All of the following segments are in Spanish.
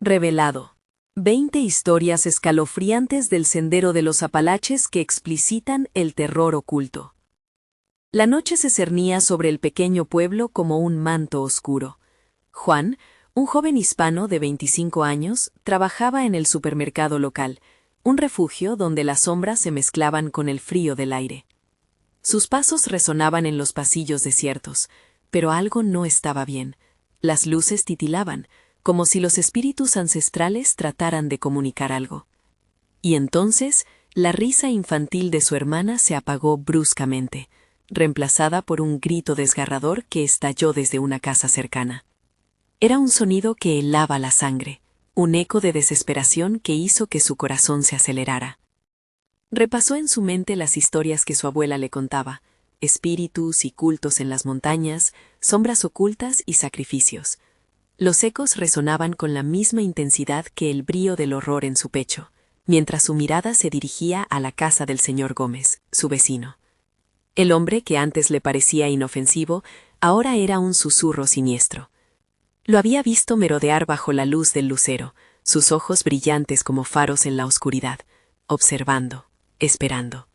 Revelado. 20 historias escalofriantes del Sendero de los Apalaches que explicitan el terror oculto. La noche se cernía sobre el pequeño pueblo como un manto oscuro. Juan, un joven hispano de 25 años, trabajaba en el supermercado local, un refugio donde las sombras se mezclaban con el frío del aire. Sus pasos resonaban en los pasillos desiertos, pero algo no estaba bien. Las luces titilaban, como si los espíritus ancestrales trataran de comunicar algo. Y entonces, la risa infantil de su hermana se apagó bruscamente, reemplazada por un grito desgarrador que estalló desde una casa cercana. Era un sonido que helaba la sangre, un eco de desesperación que hizo que su corazón se acelerara. Repasó en su mente las historias que su abuela le contaba, espíritus y cultos en las montañas, sombras ocultas y sacrificios. Los ecos resonaban con la misma intensidad que el brío del horror en su pecho, mientras su mirada se dirigía a la casa del señor Gómez, su vecino. El hombre que antes le parecía inofensivo, ahora era un susurro siniestro. Lo había visto merodear bajo la luz del lucero, sus ojos brillantes como faros en la oscuridad, observando, esperando.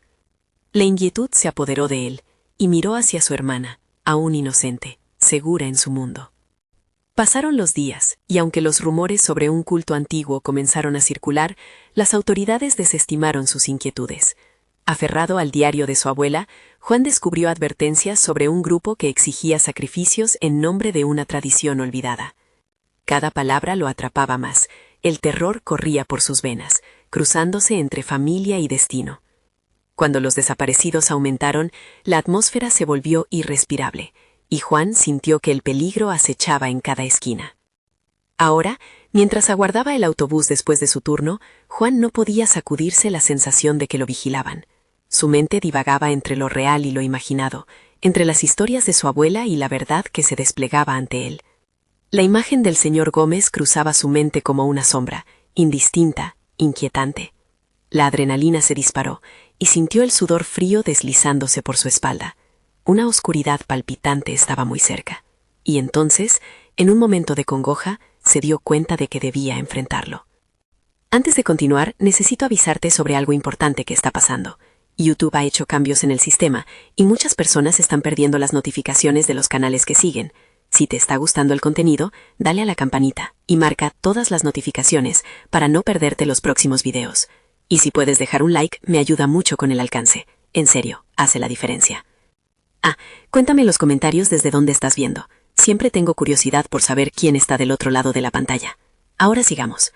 La inquietud se apoderó de él, y miró hacia su hermana, aún inocente, segura en su mundo. Pasaron los días, y aunque los rumores sobre un culto antiguo comenzaron a circular, las autoridades desestimaron sus inquietudes. Aferrado al diario de su abuela, Juan descubrió advertencias sobre un grupo que exigía sacrificios en nombre de una tradición olvidada. Cada palabra lo atrapaba más, el terror corría por sus venas, cruzándose entre familia y destino. Cuando los desaparecidos aumentaron, la atmósfera se volvió irrespirable, y Juan sintió que el peligro acechaba en cada esquina. Ahora, mientras aguardaba el autobús después de su turno, Juan no podía sacudirse la sensación de que lo vigilaban. Su mente divagaba entre lo real y lo imaginado, entre las historias de su abuela y la verdad que se desplegaba ante él. La imagen del señor Gómez cruzaba su mente como una sombra, indistinta, inquietante. La adrenalina se disparó, y sintió el sudor frío deslizándose por su espalda. Una oscuridad palpitante estaba muy cerca, y entonces, en un momento de congoja, se dio cuenta de que debía enfrentarlo. Antes de continuar, necesito avisarte sobre algo importante que está pasando. YouTube ha hecho cambios en el sistema, y muchas personas están perdiendo las notificaciones de los canales que siguen. Si te está gustando el contenido, dale a la campanita y marca todas las notificaciones para no perderte los próximos videos. Y si puedes dejar un like, me ayuda mucho con el alcance. En serio, hace la diferencia. Cuéntame en los comentarios desde dónde estás viendo. Siempre tengo curiosidad por saber quién está del otro lado de la pantalla. Ahora sigamos.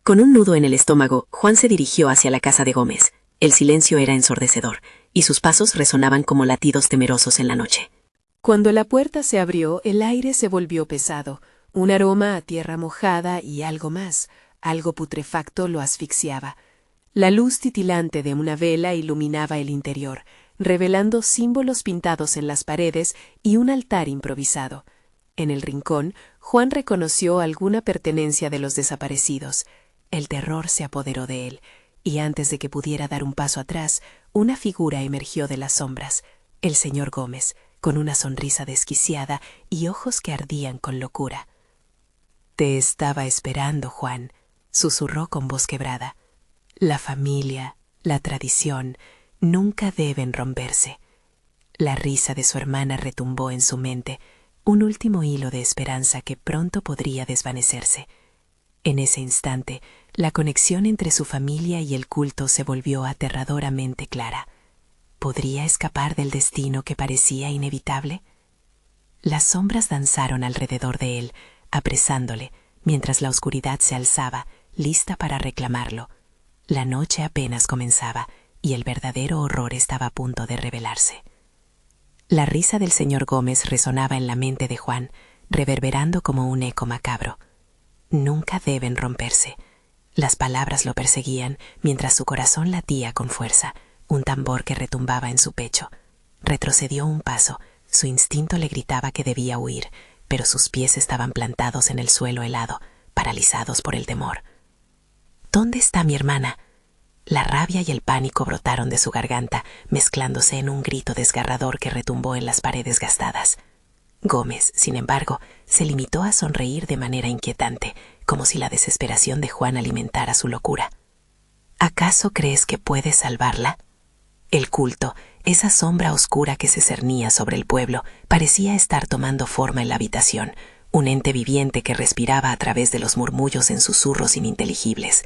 Con un nudo en el estómago, Juan se dirigió hacia la casa de Gómez. El silencio era ensordecedor, y sus pasos resonaban como latidos temerosos en la noche. Cuando la puerta se abrió, el aire se volvió pesado. Un aroma a tierra mojada y algo más, algo putrefacto lo asfixiaba. La luz titilante de una vela iluminaba el interior, revelando símbolos pintados en las paredes y un altar improvisado. En el rincón, Juan reconoció alguna pertenencia de los desaparecidos. El terror se apoderó de él, y antes de que pudiera dar un paso atrás, una figura emergió de las sombras, el señor Gómez, con una sonrisa desquiciada y ojos que ardían con locura. «Te estaba esperando, Juan», susurró con voz quebrada. «La familia, la tradición, nunca deben romperse». La risa de su hermana retumbó en su mente, un último hilo de esperanza que pronto podría desvanecerse. En ese instante, la conexión entre su familia y el culto se volvió aterradoramente clara. ¿Podría escapar del destino que parecía inevitable? Las sombras danzaron alrededor de él, apresándole, mientras la oscuridad se alzaba, lista para reclamarlo. La noche apenas comenzaba, y el verdadero horror estaba a punto de revelarse. La risa del señor Gómez resonaba en la mente de Juan, reverberando como un eco macabro. Nunca deben romperse. Las palabras lo perseguían mientras su corazón latía con fuerza, un tambor que retumbaba en su pecho. Retrocedió un paso, su instinto le gritaba que debía huir, pero sus pies estaban plantados en el suelo helado, paralizados por el temor. ¿Dónde está mi hermana? La rabia y el pánico brotaron de su garganta, mezclándose en un grito desgarrador que retumbó en las paredes gastadas. Gómez, sin embargo, se limitó a sonreír de manera inquietante, como si la desesperación de Juan alimentara su locura. ¿Acaso crees que puedes salvarla? El culto, esa sombra oscura que se cernía sobre el pueblo, parecía estar tomando forma en la habitación, un ente viviente que respiraba a través de los murmullos en susurros ininteligibles.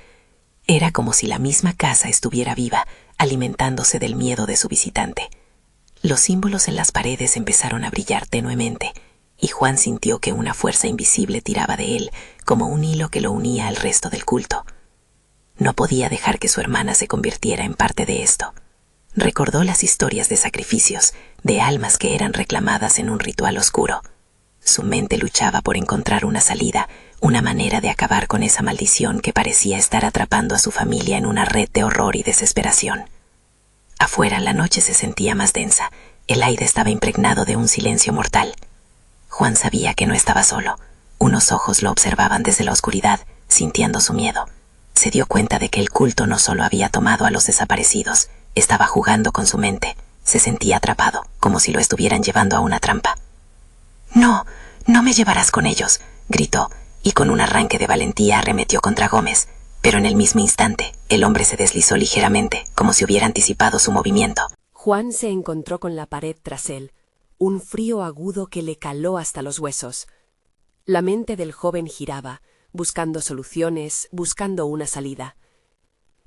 Era como si la misma casa estuviera viva, alimentándose del miedo de su visitante. Los símbolos en las paredes empezaron a brillar tenuemente, y Juan sintió que una fuerza invisible tiraba de él, como un hilo que lo unía al resto del culto. No podía dejar que su hermana se convirtiera en parte de esto. Recordó las historias de sacrificios, de almas que eran reclamadas en un ritual oscuro. Su mente luchaba por encontrar una salida, una manera de acabar con esa maldición que parecía estar atrapando a su familia en una red de horror y desesperación. Afuera la noche se sentía más densa, el aire estaba impregnado de un silencio mortal. Juan sabía que no estaba solo. Unos ojos lo observaban desde la oscuridad, sintiendo su miedo. Se dio cuenta de que el culto no solo había tomado a los desaparecidos, estaba jugando con su mente. Se sentía atrapado, como si lo estuvieran llevando a una trampa. «No, no me llevarás con ellos», gritó, y con un arranque de valentía arremetió contra Gómez. Pero en el mismo instante, el hombre se deslizó ligeramente, como si hubiera anticipado su movimiento. Juan se encontró con la pared tras él, un frío agudo que le caló hasta los huesos. La mente del joven giraba, buscando soluciones, buscando una salida.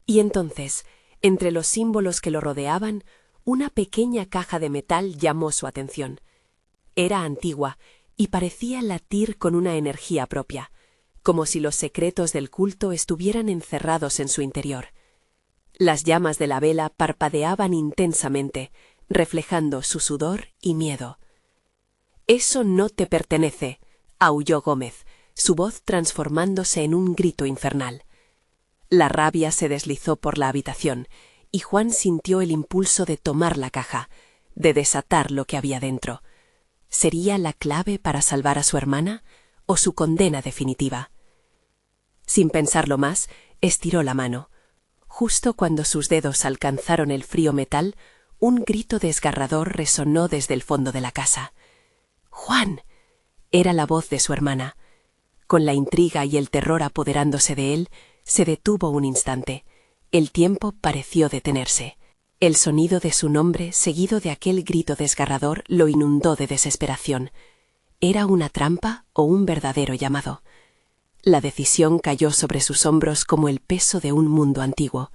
Y entonces, entre los símbolos que lo rodeaban, una pequeña caja de metal llamó su atención. Era antigua y parecía latir con una energía propia, como si los secretos del culto estuvieran encerrados en su interior. Las llamas de la vela parpadeaban intensamente, reflejando su sudor y miedo. «Eso no te pertenece», aulló Gómez, su voz transformándose en un grito infernal. La rabia se deslizó por la habitación, y Juan sintió el impulso de tomar la caja, de desatar lo que había dentro. ¿Sería la clave para salvar a su hermana o su condena definitiva? Sin pensarlo más, estiró la mano. Justo cuando sus dedos alcanzaron el frío metal, un grito desgarrador resonó desde el fondo de la casa. «¡Juan!» Era la voz de su hermana. Con la intriga y el terror apoderándose de él, se detuvo un instante. El tiempo pareció detenerse. El sonido de su nombre, seguido de aquel grito desgarrador, lo inundó de desesperación. ¿Era una trampa o un verdadero llamado? La decisión cayó sobre sus hombros como el peso de un mundo antiguo.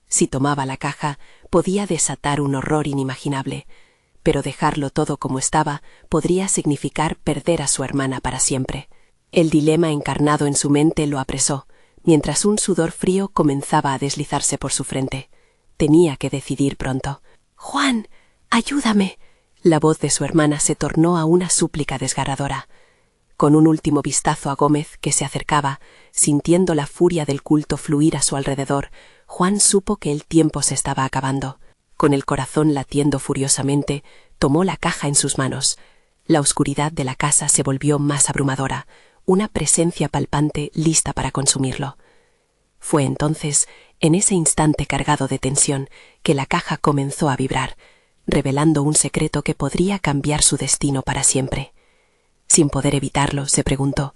Si tomaba la caja, podía desatar un horror inimaginable, pero dejarlo todo como estaba podría significar perder a su hermana para siempre. El dilema encarnado en su mente lo apresó, mientras un sudor frío comenzaba a deslizarse por su frente. Tenía que decidir pronto. «¡Juan, ayúdame!» La voz de su hermana se tornó a una súplica desgarradora. Con un último vistazo a Gómez, que se acercaba, sintiendo la furia del culto fluir a su alrededor, Juan supo que el tiempo se estaba acabando. Con el corazón latiendo furiosamente, tomó la caja en sus manos. La oscuridad de la casa se volvió más abrumadora, una presencia palpante lista para consumirlo. Fue entonces, en ese instante cargado de tensión, que la caja comenzó a vibrar, revelando un secreto que podría cambiar su destino para siempre. Sin poder evitarlo, se preguntó,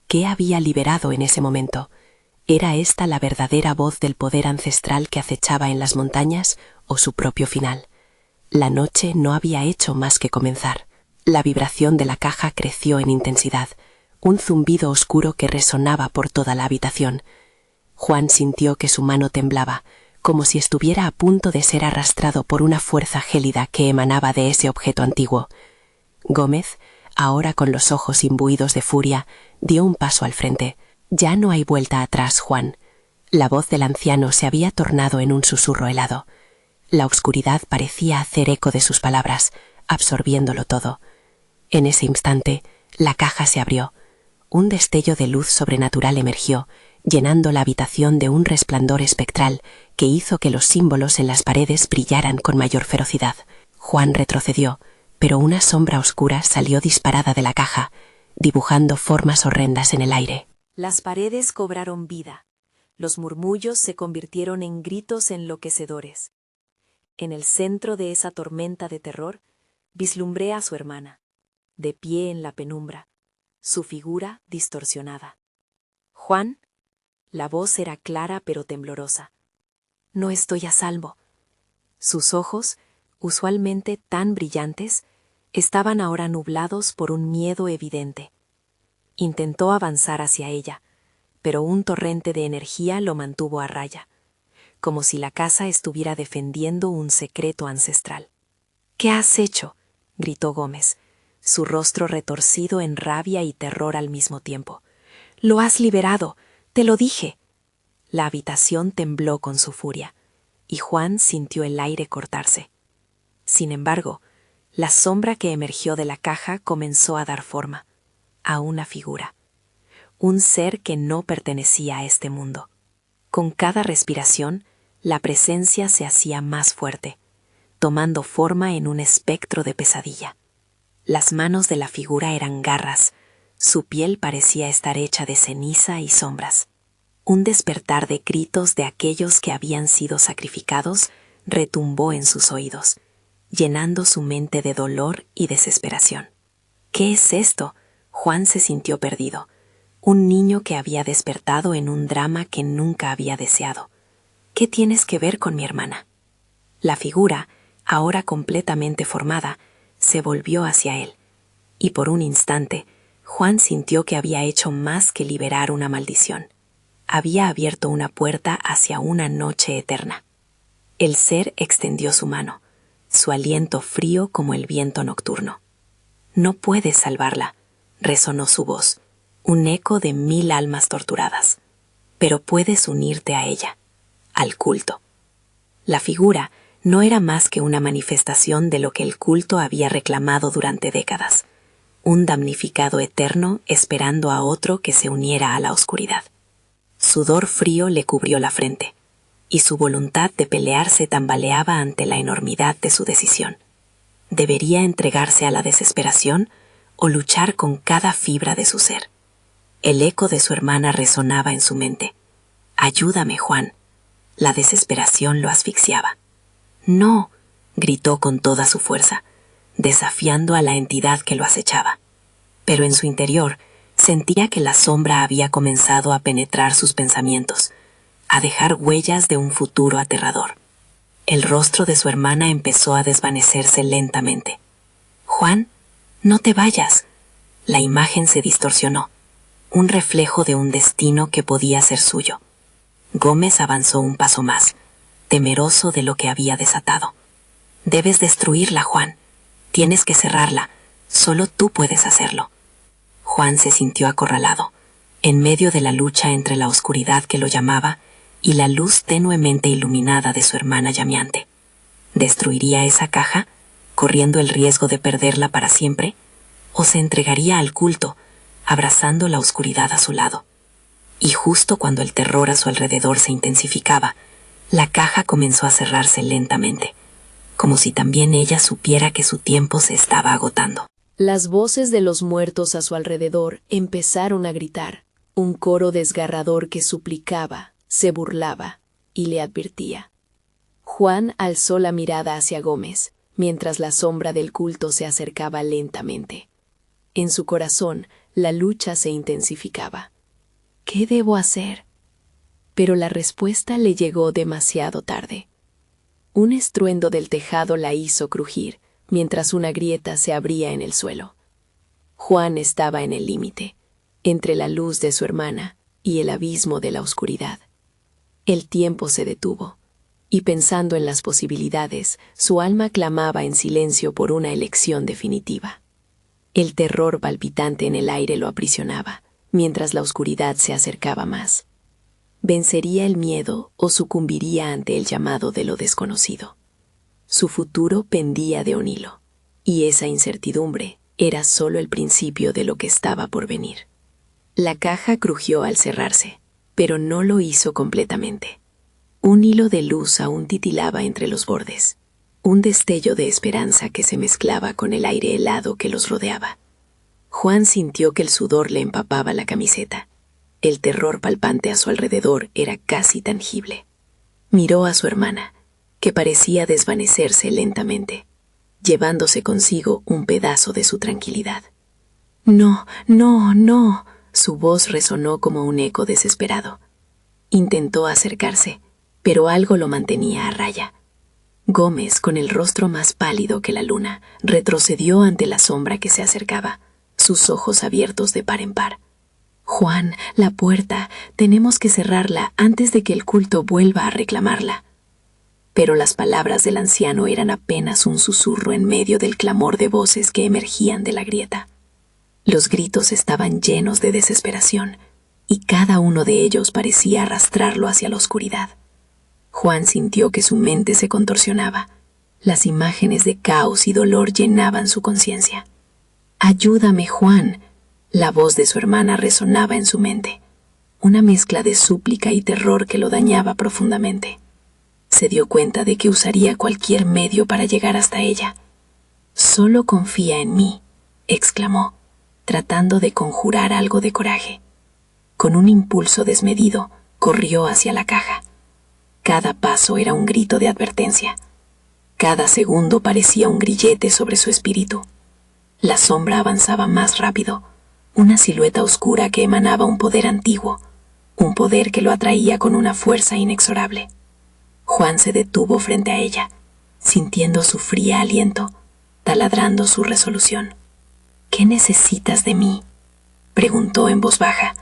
¿qué había liberado en ese momento? ¿Era esta la verdadera voz del poder ancestral que acechaba en las montañas o su propio final? La noche no había hecho más que comenzar. La vibración de la caja creció en intensidad, un zumbido oscuro que resonaba por toda la habitación. Juan sintió que su mano temblaba, como si estuviera a punto de ser arrastrado por una fuerza gélida que emanaba de ese objeto antiguo. Gómez, ahora con los ojos imbuidos de furia, dio un paso al frente. «Ya no hay vuelta atrás, Juan». La voz del anciano se había tornado en un susurro helado. La oscuridad parecía hacer eco de sus palabras, absorbiéndolo todo. En ese instante, la caja se abrió. Un destello de luz sobrenatural emergió, llenando la habitación de un resplandor espectral que hizo que los símbolos en las paredes brillaran con mayor ferocidad. Juan retrocedió, pero una sombra oscura salió disparada de la caja, dibujando formas horrendas en el aire. Las paredes cobraron vida. Los murmullos se convirtieron en gritos enloquecedores. En el centro de esa tormenta de terror, vislumbré a su hermana, de pie en la penumbra, su figura distorsionada. Juan. La voz era clara pero temblorosa. No estoy a salvo. Sus ojos, usualmente tan brillantes, estaban ahora nublados por un miedo evidente. Intentó avanzar hacia ella, pero un torrente de energía lo mantuvo a raya, como si la casa estuviera defendiendo un secreto ancestral. «¿Qué has hecho?», gritó Gómez, su rostro retorcido en rabia y terror al mismo tiempo. «Lo has liberado, te lo dije». La habitación tembló con su furia, y Juan sintió el aire cortarse. Sin embargo, la sombra que emergió de la caja comenzó a dar forma a una figura, un ser que no pertenecía a este mundo. Con cada respiración, la presencia se hacía más fuerte, tomando forma en un espectro de pesadilla. Las manos de la figura eran garras, su piel parecía estar hecha de ceniza y sombras. Un despertar de gritos de aquellos que habían sido sacrificados retumbó en sus oídos, llenando su mente de dolor y desesperación. ¿Qué es esto? Juan se sintió perdido, un niño que había despertado en un drama que nunca había deseado. ¿Qué tienes que ver con mi hermana? La figura, ahora completamente formada, se volvió hacia él, y por un instante, Juan sintió que había hecho más que liberar una maldición. Había abierto una puerta hacia una noche eterna. El ser extendió su mano, su aliento frío como el viento nocturno. «No puedes salvarla», resonó su voz, un eco de 1000 almas torturadas. «Pero puedes unirte a ella, al culto». La figura no era más que una manifestación de lo que el culto había reclamado durante décadas, un damnificado eterno esperando a otro que se uniera a la oscuridad. Sudor frío le cubrió la frente, y su voluntad de pelear se tambaleaba ante la enormidad de su decisión. ¿Debería entregarse a la desesperación o luchar con cada fibra de su ser? El eco de su hermana resonaba en su mente. «Ayúdame, Juan». La desesperación lo asfixiaba. «No», gritó con toda su fuerza, desafiando a la entidad que lo acechaba. Pero en su interior sentía que la sombra había comenzado a penetrar sus pensamientos, a dejar huellas de un futuro aterrador. El rostro de su hermana empezó a desvanecerse lentamente. «Juan, no te vayas». La imagen se distorsionó, un reflejo de un destino que podía ser suyo. Gómez avanzó un paso más, temeroso de lo que había desatado. «Debes destruirla, Juan. Tienes que cerrarla. Solo tú puedes hacerlo». Juan se sintió acorralado, en medio de la lucha entre la oscuridad que lo llamaba y la luz tenuemente iluminada de su hermana llameante. ¿Destruiría esa caja, corriendo el riesgo de perderla para siempre? ¿O se entregaría al culto, abrazando la oscuridad a su lado? Y justo cuando el terror a su alrededor se intensificaba, la caja comenzó a cerrarse lentamente, como si también ella supiera que su tiempo se estaba agotando. Las voces de los muertos a su alrededor empezaron a gritar, un coro desgarrador que suplicaba, se burlaba y le advertía. Juan alzó la mirada hacia Gómez, mientras la sombra del culto se acercaba lentamente. En su corazón, la lucha se intensificaba. ¿Qué debo hacer? Pero la respuesta le llegó demasiado tarde. Un estruendo del tejado la hizo crujir, mientras una grieta se abría en el suelo. Juan estaba en el límite, entre la luz de su hermana y el abismo de la oscuridad. El tiempo se detuvo, y pensando en las posibilidades, su alma clamaba en silencio por una elección definitiva. El terror palpitante en el aire lo aprisionaba, mientras la oscuridad se acercaba más. ¿Vencería el miedo o sucumbiría ante el llamado de lo desconocido? Su futuro pendía de un hilo, y esa incertidumbre era solo el principio de lo que estaba por venir. La caja crujió al cerrarse, pero no lo hizo completamente. Un hilo de luz aún titilaba entre los bordes, un destello de esperanza que se mezclaba con el aire helado que los rodeaba. Juan sintió que el sudor le empapaba la camiseta. El terror palpante a su alrededor era casi tangible. Miró a su hermana, que parecía desvanecerse lentamente, llevándose consigo un pedazo de su tranquilidad. «No, no, no», Su voz resonó como un eco desesperado. Intentó acercarse, pero algo lo mantenía a raya. Gómez, con el rostro más pálido que la luna, retrocedió ante la sombra que se acercaba, sus ojos abiertos de par en par. «Juan, la puerta, tenemos que cerrarla antes de que el culto vuelva a reclamarla». Pero las palabras del anciano eran apenas un susurro en medio del clamor de voces que emergían de la grieta. Los gritos estaban llenos de desesperación, y cada uno de ellos parecía arrastrarlo hacia la oscuridad. Juan sintió que su mente se contorsionaba. Las imágenes de caos y dolor llenaban su conciencia. «Ayúdame, Juan». La voz de su hermana resonaba en su mente, una mezcla de súplica y terror que lo dañaba profundamente. Se dio cuenta de que usaría cualquier medio para llegar hasta ella. «Solo confía en mí», exclamó, tratando de conjurar algo de coraje. Con un impulso desmedido, corrió hacia la caja. Cada paso era un grito de advertencia. Cada segundo parecía un grillete sobre su espíritu. La sombra avanzaba más rápido, una silueta oscura que emanaba un poder antiguo, un poder que lo atraía con una fuerza inexorable. Juan se detuvo frente a ella, sintiendo su fría aliento, taladrando su resolución. «¿Qué necesitas de mí?», preguntó en voz baja,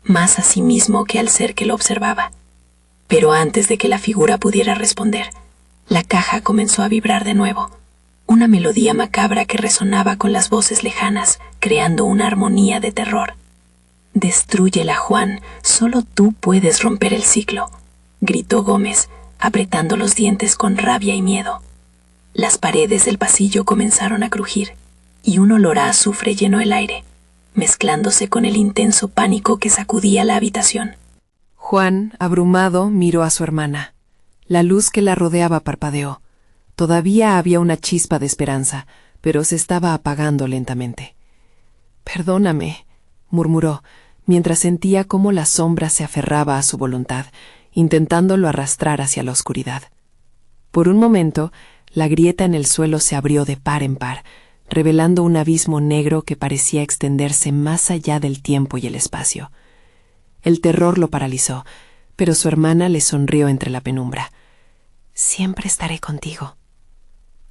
más a sí mismo que al ser que lo observaba. Pero antes de que la figura pudiera responder, la caja comenzó a vibrar de nuevo, una melodía macabra que resonaba con las voces lejanas, creando una armonía de terror. «Destrúyela, Juan, solo tú puedes romper el ciclo», gritó Gómez, apretando los dientes con rabia y miedo. Las paredes del pasillo comenzaron a crujir, y un olor a azufre llenó el aire, mezclándose con el intenso pánico que sacudía la habitación. Juan, abrumado, miró a su hermana. La luz que la rodeaba parpadeó. Todavía había una chispa de esperanza, pero se estaba apagando lentamente. «Perdóname», murmuró, mientras sentía cómo la sombra se aferraba a su voluntad, intentándolo arrastrar hacia la oscuridad. Por un momento, la grieta en el suelo se abrió de par en par, revelando un abismo negro que parecía extenderse más allá del tiempo y el espacio. El terror lo paralizó, pero su hermana le sonrió entre la penumbra. «Siempre estaré contigo».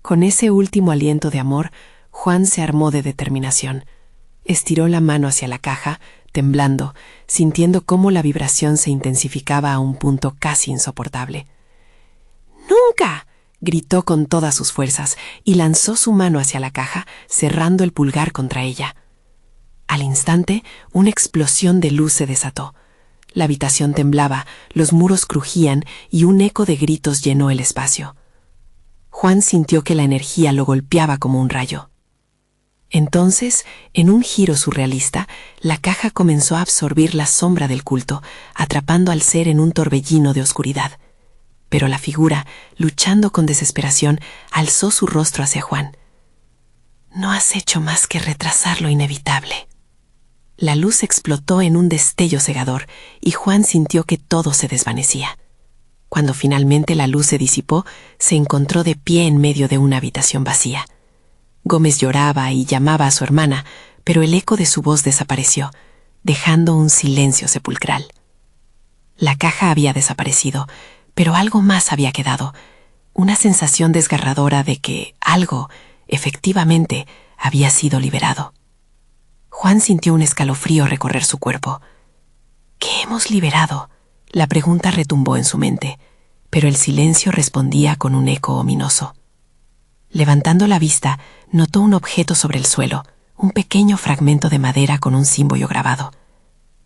Con ese último aliento de amor, Juan se armó de determinación. Estiró la mano hacia la caja, temblando, sintiendo cómo la vibración se intensificaba a un punto casi insoportable. «¡Nunca!», gritó con todas sus fuerzas y lanzó su mano hacia la caja, cerrando el pulgar contra ella. Al instante, una explosión de luz se desató. La habitación temblaba, los muros crujían y un eco de gritos llenó el espacio. Juan sintió que la energía lo golpeaba como un rayo. Entonces, en un giro surrealista, la caja comenzó a absorbir la sombra del culto, atrapando al ser en un torbellino de oscuridad. Pero la figura, luchando con desesperación, alzó su rostro hacia Juan. «No has hecho más que retrasar lo inevitable». La luz explotó en un destello cegador y Juan sintió que todo se desvanecía. Cuando finalmente la luz se disipó, se encontró de pie en medio de una habitación vacía. Gómez lloraba y llamaba a su hermana, pero el eco de su voz desapareció, dejando un silencio sepulcral. La caja había desaparecido, pero algo más había quedado, una sensación desgarradora de que algo, efectivamente, había sido liberado. Juan sintió un escalofrío recorrer su cuerpo. «¿Qué hemos liberado?», la pregunta retumbó en su mente, pero el silencio respondía con un eco ominoso. Levantando la vista, notó un objeto sobre el suelo, un pequeño fragmento de madera con un símbolo grabado.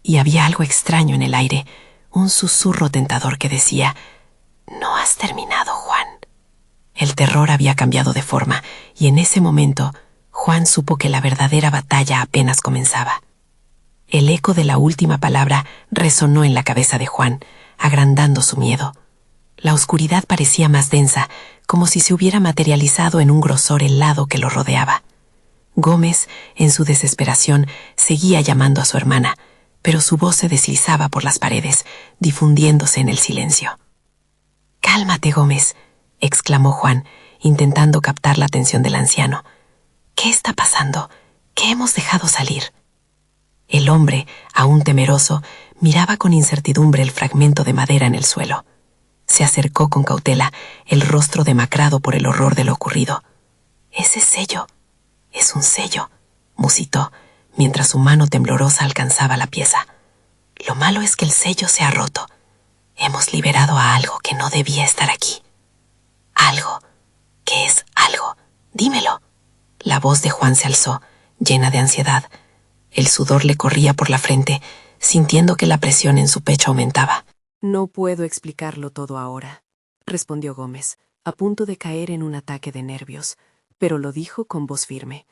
Y había algo extraño en el aire, un susurro tentador que decía: «No has terminado, Juan». El terror había cambiado de forma, y en ese momento Juan supo que la verdadera batalla apenas comenzaba. El eco de la última palabra resonó en la cabeza de Juan, agrandando su miedo. La oscuridad parecía más densa, como si se hubiera materializado en un grosor helado que lo rodeaba. Gómez, en su desesperación, seguía llamando a su hermana, pero su voz se deslizaba por las paredes, difundiéndose en el silencio. «Cálmate, Gómez», exclamó Juan, intentando captar la atención del anciano. «¿Qué está pasando? ¿Qué hemos dejado salir?». El hombre, aún temeroso, miraba con incertidumbre el fragmento de madera en el suelo. Se acercó con cautela, el rostro demacrado por el horror de lo ocurrido. «Ese sello, es un sello», musitó, mientras su mano temblorosa alcanzaba la pieza. «Lo malo es que el sello se ha roto. Hemos liberado a algo que no debía estar aquí. Algo. ¿Qué es algo? Dímelo». La voz de Juan se alzó, llena de ansiedad. El sudor le corría por la frente, sintiendo que la presión en su pecho aumentaba. «No puedo explicarlo todo ahora», respondió Gómez, a punto de caer en un ataque de nervios, pero lo dijo con voz firme.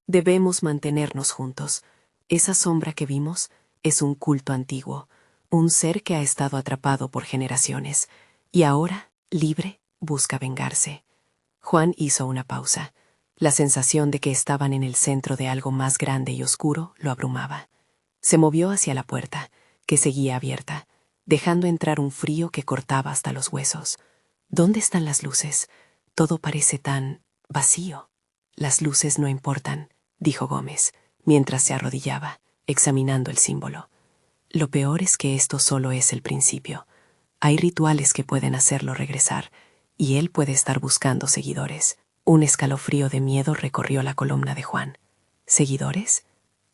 «Debemos mantenernos juntos. Esa sombra que vimos es un culto antiguo, un ser que ha estado atrapado por generaciones, y ahora, libre, busca vengarse». Juan hizo una pausa. La sensación de que estaban en el centro de algo más grande y oscuro lo abrumaba. Se movió hacia la puerta, que seguía abierta, dejando entrar un frío que cortaba hasta los huesos. ¿Dónde están las luces? Todo parece tan vacío. «Las luces no importan», dijo Gómez, mientras se arrodillaba, examinando el símbolo. «Lo peor es que esto solo es el principio. Hay rituales que pueden hacerlo regresar, y él puede estar buscando seguidores». Un escalofrío de miedo recorrió la columna de Juan. «¿Seguidores?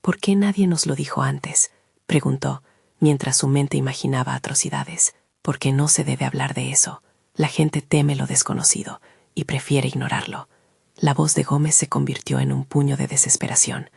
¿Por qué nadie nos lo dijo antes?», preguntó, mientras su mente imaginaba atrocidades. «Porque no se debe hablar de eso. La gente teme lo desconocido y prefiere ignorarlo». La voz de Gómez se convirtió en un puño de desesperación.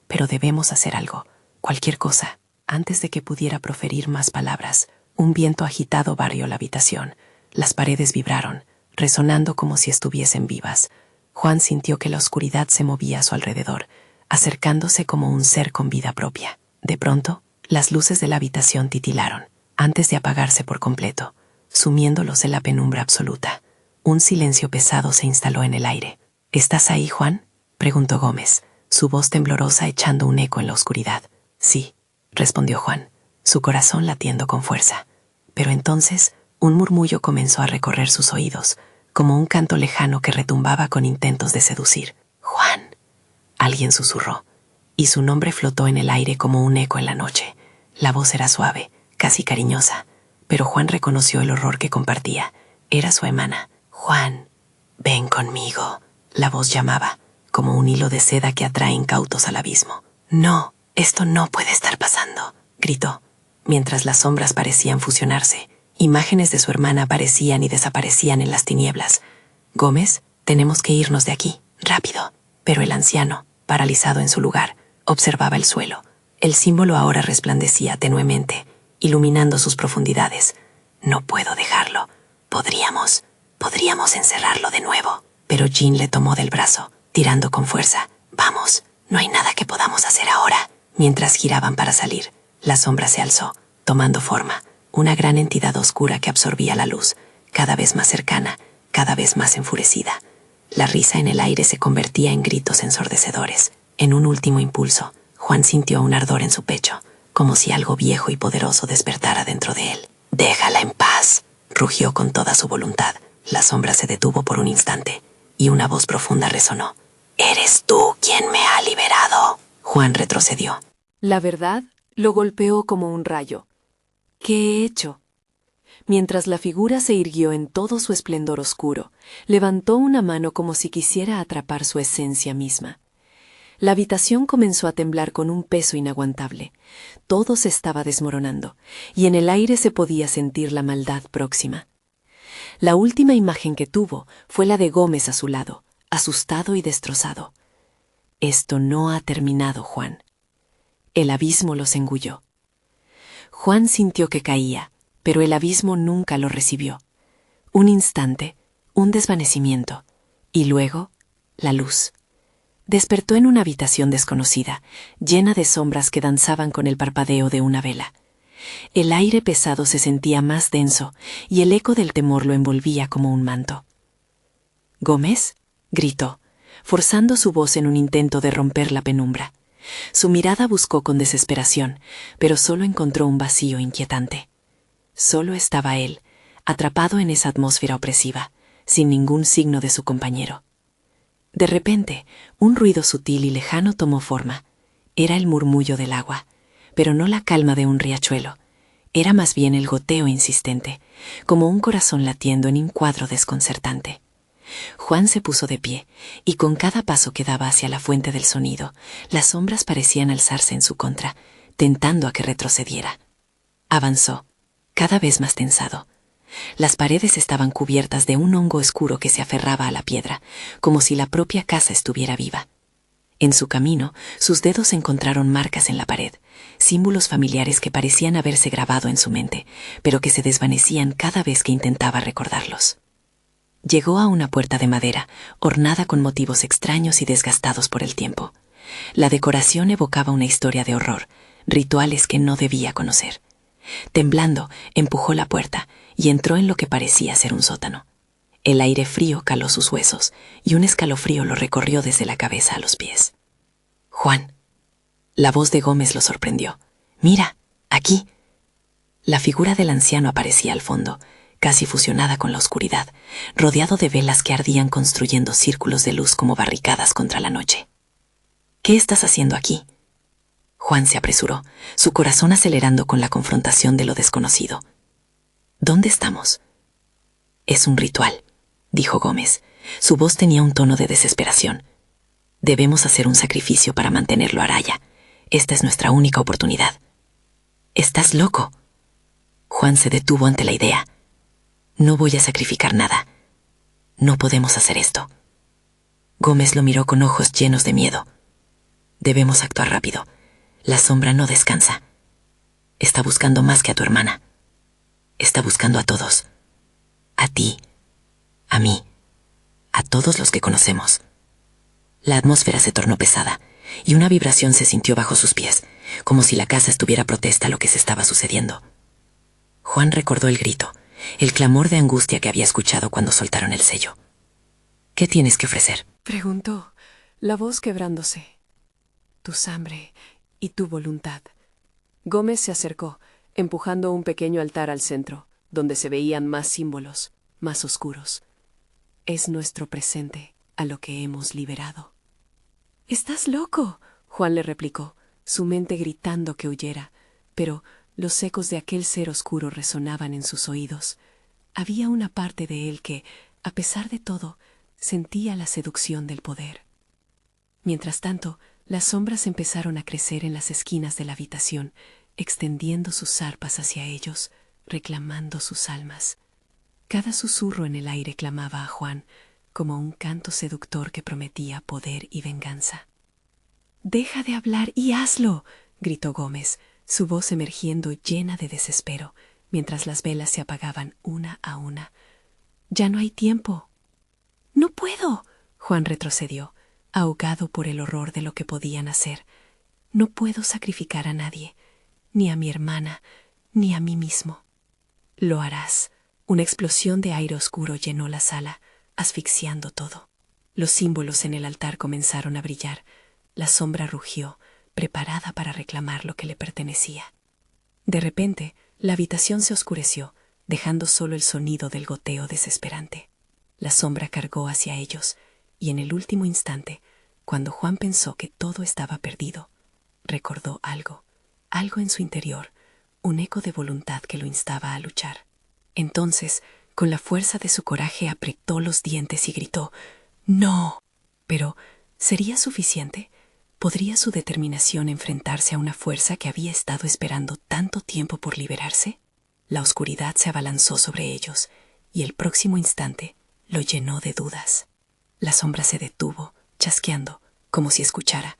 «Pero debemos hacer algo, cualquier cosa». Antes de que pudiera proferir más palabras, un viento agitado barrió la habitación. Las paredes vibraron, resonando como si estuviesen vivas. Juan sintió que la oscuridad se movía a su alrededor, acercándose como un ser con vida propia. De pronto, las luces de la habitación titilaron, antes de apagarse por completo, sumiéndolos en la penumbra absoluta. Un silencio pesado se instaló en el aire. «¿Estás ahí, Juan?», preguntó Gómez, su voz temblorosa echando un eco en la oscuridad. «Sí», respondió Juan, su corazón latiendo con fuerza. Pero entonces, un murmullo comenzó a recorrer sus oídos, como un canto lejano que retumbaba con intentos de seducir. «Juan», alguien susurró, y su nombre flotó en el aire como un eco en la noche. La voz era suave, casi cariñosa, pero Juan reconoció el horror que compartía. Era su hermana. «Juan, ven conmigo», la voz llamaba, como un hilo de seda que atrae incautos al abismo. «No, esto no puede estar pasando», gritó, mientras las sombras parecían fusionarse. Imágenes de su hermana aparecían y desaparecían en las tinieblas. «Gómez, tenemos que irnos de aquí, rápido». Pero el anciano, paralizado en su lugar, observaba el suelo. El símbolo ahora resplandecía tenuemente, iluminando sus profundidades. «No puedo dejarlo. Podríamos encerrarlo de nuevo». Pero Jean le tomó del brazo, tirando con fuerza. «Vamos, no hay nada que podamos hacer ahora». Mientras giraban para salir, la sombra se alzó, tomando forma. Una gran entidad oscura que absorbía la luz, cada vez más cercana, cada vez más enfurecida. La risa en el aire se convertía en gritos ensordecedores. En un último impulso, Juan sintió un ardor en su pecho, como si algo viejo y poderoso despertara dentro de él. «Déjala en paz», rugió con toda su voluntad. La sombra se detuvo por un instante, y una voz profunda resonó. «¿Eres tú quien me ha liberado?» Juan retrocedió. La verdad lo golpeó como un rayo. «¿Qué he hecho?». Mientras la figura se irguió en todo su esplendor oscuro, levantó una mano como si quisiera atrapar su esencia misma. La habitación comenzó a temblar con un peso inaguantable. Todo se estaba desmoronando, y en el aire se podía sentir la maldad próxima. La última imagen que tuvo fue la de Gómez a su lado, asustado y destrozado. «Esto no ha terminado, Juan». El abismo los engulló. Juan sintió que caía, pero el abismo nunca lo recibió. Un instante, un desvanecimiento, y luego, la luz. Despertó en una habitación desconocida, llena de sombras que danzaban con el parpadeo de una vela. El aire pesado se sentía más denso, y el eco del temor lo envolvía como un manto. «¿Gómez?», gritó, forzando su voz en un intento de romper la penumbra. Su mirada buscó con desesperación, pero solo encontró un vacío inquietante. Solo estaba él, atrapado en esa atmósfera opresiva, sin ningún signo de su compañero. De repente, un ruido sutil y lejano tomó forma. Era el murmullo del agua. pero no la calma de un riachuelo. Era más bien el goteo insistente, como un corazón latiendo en un cuadro desconcertante. Juan se puso de pie, y con cada paso que daba hacia la fuente del sonido, las sombras parecían alzarse en su contra, tentando a que retrocediera. Avanzó, cada vez más tensado. Las paredes estaban cubiertas de un hongo oscuro que se aferraba a la piedra, como si la propia casa estuviera viva. En su camino, sus dedos encontraron marcas en la pared, símbolos familiares que parecían haberse grabado en su mente, pero que se desvanecían cada vez que intentaba recordarlos. Llegó a una puerta de madera, ornada con motivos extraños y desgastados por el tiempo. La decoración evocaba una historia de horror, rituales que no debía conocer. Temblando, empujó la puerta y entró en lo que parecía ser un sótano. El aire frío caló sus huesos y un escalofrío lo recorrió desde la cabeza a los pies. «Juan». La voz de Gómez lo sorprendió. «Mira, aquí». La figura del anciano aparecía al fondo, casi fusionada con la oscuridad, rodeado de velas que ardían construyendo círculos de luz como barricadas contra la noche. «¿Qué estás haciendo aquí?». Juan se apresuró, su corazón acelerando con la confrontación de lo desconocido. «¿Dónde estamos?». «Es un ritual», dijo Gómez. Su voz tenía un tono de desesperación. «Debemos hacer un sacrificio para mantenerlo a raya. Esta es nuestra única oportunidad». «¿Estás loco?». Juan se detuvo ante la idea. «No voy a sacrificar nada. No podemos hacer esto». Gómez lo miró con ojos llenos de miedo. «Debemos actuar rápido. La sombra no descansa. Está buscando más que a tu hermana. Está buscando a todos. A ti, a mí, a todos los que conocemos». La atmósfera se tornó pesada, y una vibración se sintió bajo sus pies, como si la casa estuviera protesta a lo que se estaba sucediendo. Juan recordó el grito, el clamor de angustia que había escuchado cuando soltaron el sello. «¿Qué tienes que ofrecer?», preguntó, la voz quebrándose. «Tu sangre y tu voluntad». Gómez se acercó, empujando un pequeño altar al centro, donde se veían más símbolos, más oscuros. «Es nuestro presente a lo que hemos liberado». «¡Estás loco!», Juan le replicó, su mente gritando que huyera, pero los ecos de aquel ser oscuro resonaban en sus oídos. Había una parte de él que, a pesar de todo, sentía la seducción del poder. Mientras tanto, las sombras empezaron a crecer en las esquinas de la habitación, extendiendo sus zarpas hacia ellos, reclamando sus almas. Cada susurro en el aire clamaba a Juan, como un canto seductor que prometía poder y venganza. «¡Deja de hablar y hazlo!», gritó Gómez, su voz emergiendo llena de desespero, mientras las velas se apagaban una a una. «Ya no hay tiempo». «No puedo», Juan retrocedió, ahogado por el horror de lo que podían hacer. «No puedo sacrificar a nadie, ni a mi hermana, ni a mí mismo». «Lo harás». Una explosión de aire oscuro llenó la sala, asfixiando todo. Los símbolos en el altar comenzaron a brillar. La sombra rugió, preparada para reclamar lo que le pertenecía. De repente, la habitación se oscureció, dejando solo el sonido del goteo desesperante. La sombra cargó hacia ellos, y en el último instante, cuando Juan pensó que todo estaba perdido, recordó algo en su interior, un eco de voluntad que lo instaba a luchar. Entonces, con la fuerza de su coraje, apretó los dientes y gritó: «¡No!». Pero, ¿sería suficiente? ¿Podría su determinación enfrentarse a una fuerza que había estado esperando tanto tiempo por liberarse? La oscuridad se abalanzó sobre ellos, y el próximo instante lo llenó de dudas. La sombra se detuvo, chasqueando, como si escuchara,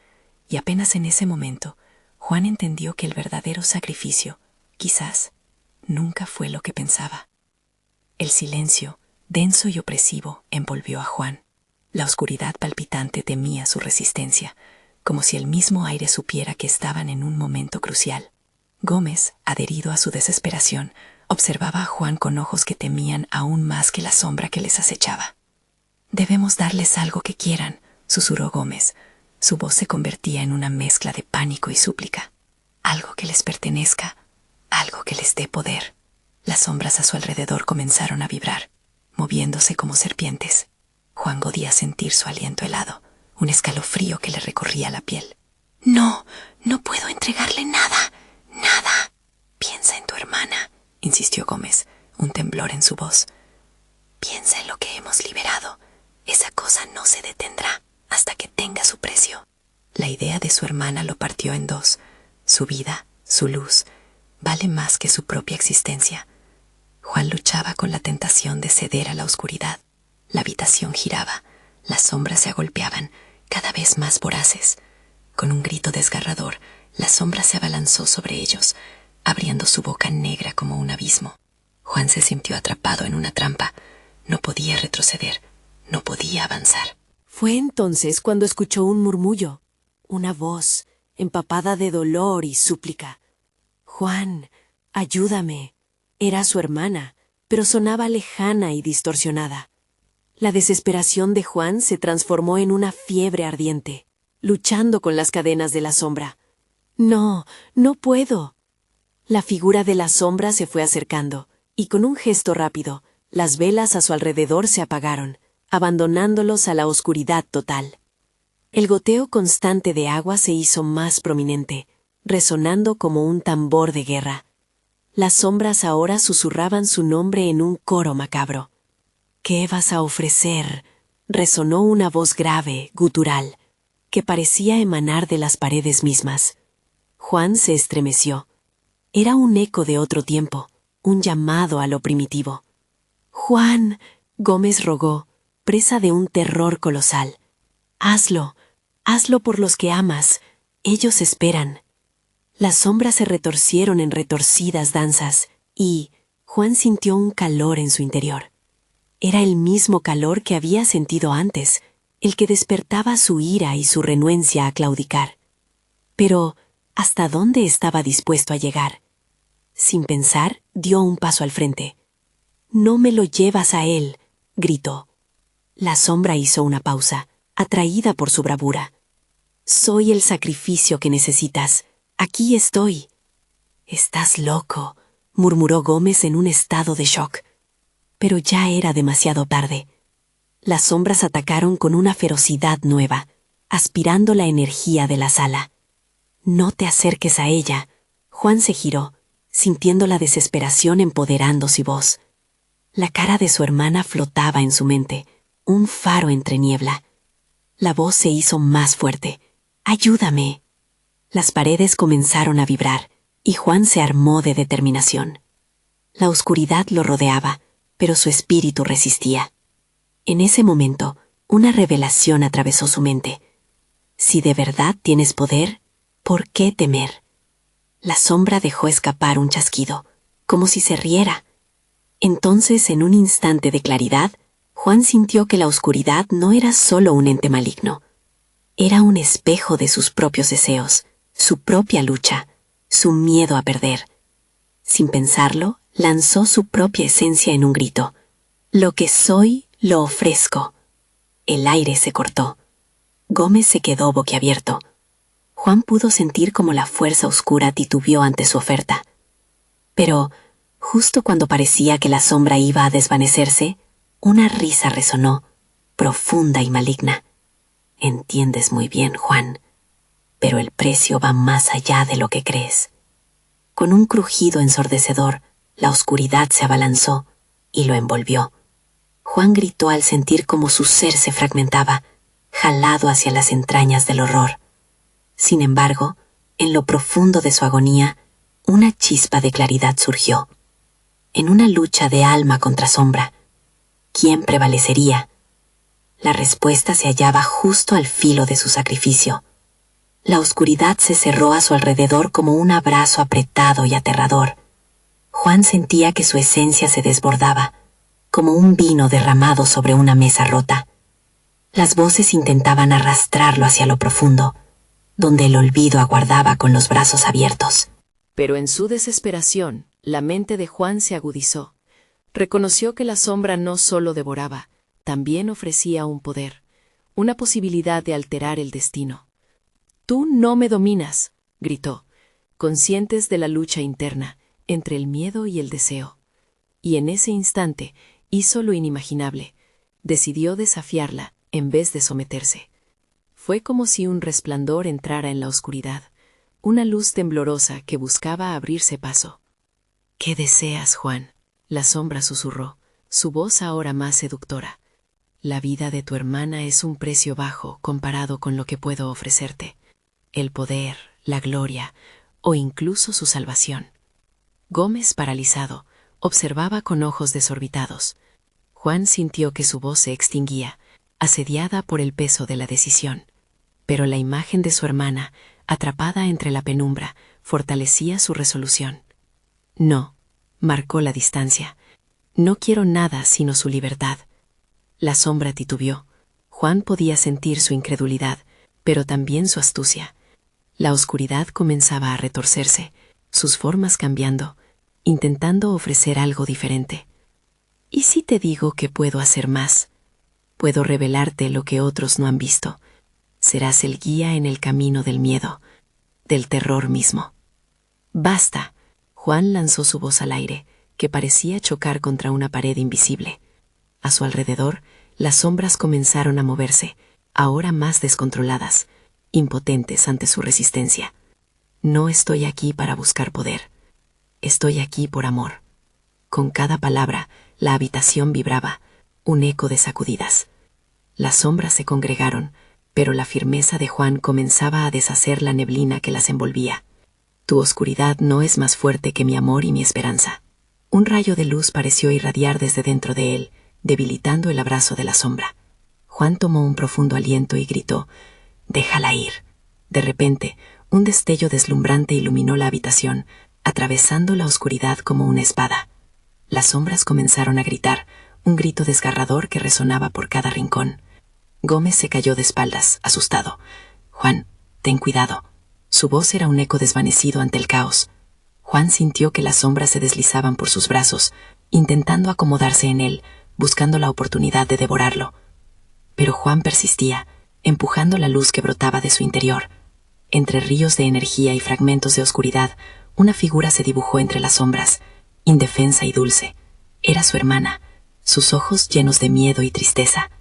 y apenas en ese momento, Juan entendió que el verdadero sacrificio, quizás, nunca fue lo que pensaba. El silencio, denso y opresivo, envolvió a Juan. La oscuridad palpitante temía su resistencia, como si el mismo aire supiera que estaban en un momento crucial. Gómez, adherido a su desesperación, observaba a Juan con ojos que temían aún más que la sombra que les acechaba. «Debemos darles algo que quieran», susurró Gómez. Su voz se convertía en una mezcla de pánico y súplica. «Algo que les pertenezca, algo que les dé poder». Las sombras a su alrededor comenzaron a vibrar, moviéndose como serpientes. Juan podía sentir su aliento helado, un escalofrío que le recorría la piel. «No, no puedo entregarle nada», Nada. Piensa en tu hermana, insistió Gómez, un temblor en su voz. Piensa en lo que hemos liberado. Esa cosa no se detendrá hasta que tenga su precio. La idea de su hermana lo partió en dos. Su vida, su luz, vale más que su propia existencia. Juan luchaba con la tentación de ceder a la oscuridad. La habitación giraba, las sombras se agolpeaban, cada vez más voraces. Con un grito desgarrador, la sombra se abalanzó sobre ellos, abriendo su boca negra como un abismo. Juan se sintió atrapado en una trampa. No podía retroceder, no podía avanzar. Fue entonces cuando escuchó un murmullo, una voz empapada de dolor y súplica. «Juan, ayúdame». Era su hermana, pero sonaba lejana y distorsionada. La desesperación de Juan se transformó en una fiebre ardiente, luchando con las cadenas de la sombra. «No, no puedo». La figura de la sombra se fue acercando, y con un gesto rápido, las velas a su alrededor se apagaron, abandonándolos a la oscuridad total. El goteo constante de agua se hizo más prominente, resonando como un tambor de guerra. Las sombras ahora susurraban su nombre en un coro macabro. «¿Qué vas a ofrecer?», resonó una voz grave, gutural, que parecía emanar de las paredes mismas. Juan se estremeció. Era un eco de otro tiempo, un llamado a lo primitivo. «Juan», Gómez rogó, presa de un terror colosal. «Hazlo, hazlo por los que amas, ellos esperan». Las sombras se retorcieron en retorcidas danzas, y Juan sintió un calor en su interior. Era el mismo calor que había sentido antes, el que despertaba su ira y su renuencia a claudicar. Pero, ¿hasta dónde estaba dispuesto a llegar? Sin pensar, dio un paso al frente. «No me lo llevas a él», gritó. La sombra hizo una pausa, atraída por su bravura. «Soy el sacrificio que necesitas. Aquí estoy». «Estás loco», murmuró Gómez en un estado de shock. Pero ya era demasiado tarde. Las sombras atacaron con una ferocidad nueva, aspirando la energía de la sala. «No te acerques a ella». Juan se giró, sintiendo la desesperación empoderando su voz. La cara de su hermana flotaba en su mente, un faro entre niebla. La voz se hizo más fuerte. «Ayúdame». Las paredes comenzaron a vibrar, y Juan se armó de determinación. La oscuridad lo rodeaba, pero su espíritu resistía. En ese momento, una revelación atravesó su mente. Si de verdad tienes poder, ¿por qué temer? La sombra dejó escapar un chasquido, como si se riera. Entonces, en un instante de claridad, Juan sintió que la oscuridad no era solo un ente maligno. Era un espejo de sus propios deseos, su propia lucha, su miedo a perder. Sin pensarlo, lanzó su propia esencia en un grito. «Lo que soy, lo ofrezco». El aire se cortó. Gómez se quedó boquiabierto. Juan pudo sentir cómo la fuerza oscura titubeó ante su oferta. Pero, justo cuando parecía que la sombra iba a desvanecerse, una risa resonó, profunda y maligna. «Entiendes muy bien, Juan, pero el precio va más allá de lo que crees». Con un crujido ensordecedor, la oscuridad se abalanzó y lo envolvió. Juan gritó al sentir cómo su ser se fragmentaba, jalado hacia las entrañas del horror. Sin embargo, en lo profundo de su agonía, una chispa de claridad surgió. En una lucha de alma contra sombra, ¿quién prevalecería? La respuesta se hallaba justo al filo de su sacrificio. La oscuridad se cerró a su alrededor como un abrazo apretado y aterrador. Juan sentía que su esencia se desbordaba, como un vino derramado sobre una mesa rota. Las voces intentaban arrastrarlo hacia lo profundo, donde el olvido aguardaba con los brazos abiertos. Pero en su desesperación, la mente de Juan se agudizó. Reconoció que la sombra no solo devoraba, también ofrecía un poder, una posibilidad de alterar el destino. «Tú no me dominas», gritó, conscientes de la lucha interna entre el miedo y el deseo. Y en ese instante hizo lo inimaginable. Decidió desafiarla en vez de someterse. Fue como si un resplandor entrara en la oscuridad, una luz temblorosa que buscaba abrirse paso. «¿Qué deseas, Juan?», la sombra susurró, su voz ahora más seductora. «La vida de tu hermana es un precio bajo comparado con lo que puedo ofrecerte. El poder, la gloria o incluso su salvación». Gómez, paralizado, observaba con ojos desorbitados. Juan sintió que su voz se extinguía, asediada por el peso de la decisión. Pero la imagen de su hermana, atrapada entre la penumbra, fortalecía su resolución. «No», marcó la distancia. «No quiero nada sino su libertad». La sombra titubeó. Juan podía sentir su incredulidad, pero también su astucia. La oscuridad comenzaba a retorcerse, sus formas cambiando, intentando ofrecer algo diferente. «¿Y si te digo que puedo hacer más? Puedo revelarte lo que otros no han visto. Serás el guía en el camino del miedo, del terror mismo». «Basta», Juan lanzó su voz al aire, que parecía chocar contra una pared invisible. A su alrededor, las sombras comenzaron a moverse, ahora más descontroladas, impotentes ante su resistencia. «No estoy aquí para buscar poder. Estoy aquí por amor». Con cada palabra, la habitación vibraba, un eco de sacudidas. Las sombras se congregaron, pero la firmeza de Juan comenzaba a deshacer la neblina que las envolvía. «Tu oscuridad no es más fuerte que mi amor y mi esperanza». Un rayo de luz pareció irradiar desde dentro de él, debilitando el abrazo de la sombra. Juan tomó un profundo aliento y gritó: «Déjala ir». De repente, un destello deslumbrante iluminó la habitación, atravesando la oscuridad como una espada. Las sombras comenzaron a gritar, un grito desgarrador que resonaba por cada rincón. Gómez se cayó de espaldas, asustado. «Juan, ten cuidado». Su voz era un eco desvanecido ante el caos. Juan sintió que las sombras se deslizaban por sus brazos, intentando acomodarse en él, buscando la oportunidad de devorarlo. Pero Juan persistía, empujando la luz que brotaba de su interior. Entre ríos de energía y fragmentos de oscuridad, una figura se dibujó entre las sombras, indefensa y dulce. Era su hermana, sus ojos llenos de miedo y tristeza.